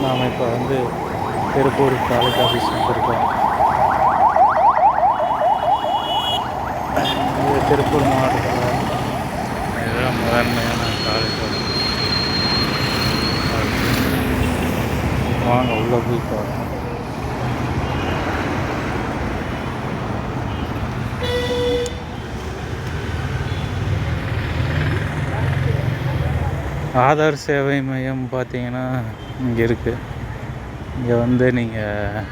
நாம் இப்போ வந்து திருப்பூர் தாலுக்கா ஆஃபீஸ் வந்துருக்கோம். இது திருப்பூர் மாவட்டத்தில் இதுதான் முதன்மையான தாலுக்கா. வாங்க உள்ளே போய் பார்க்கலாம். ஆதார் சேவை மையம் பார்த்தீங்கன்னா இங்கே இருக்குது. இங்கே வந்து நீங்கள்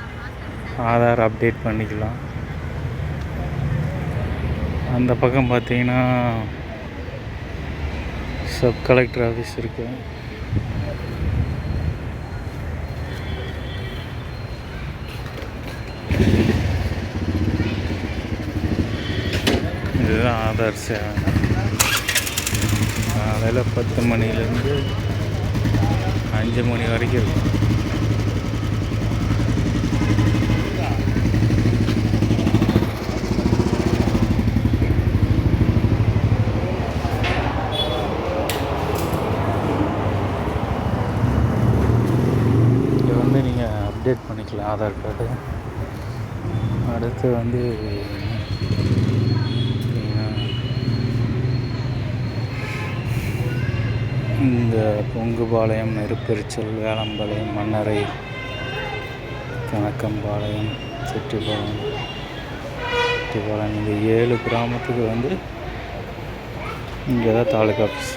ஆதார் அப்டேட் பண்ணிக்கலாம். அந்த பக்கம் பார்த்தீங்கன்னா சப் கலெக்டர் ஆஃபீஸ் இருக்குது. இதுதான் ஆதார் சேவை. காலையில் 10 மணிலேருந்து 5 மணி வரைக்கும் இருக்கும். இங்கே வந்து நீங்கள் அப்டேட் பண்ணிக்கலாம் ஆதார் கார்டு. அடுத்து வந்து இந்த பொங்குபாளையம், நெருப்பெரிச்சல், வேளம்பாளையம், மன்னரை, கணக்கம்பாளையம், செட்டிப்பாளையம், இந்த 7 கிராமத்துக்கு வந்து இங்கே தான் தாலுக்கா ஆஃபீஸ்.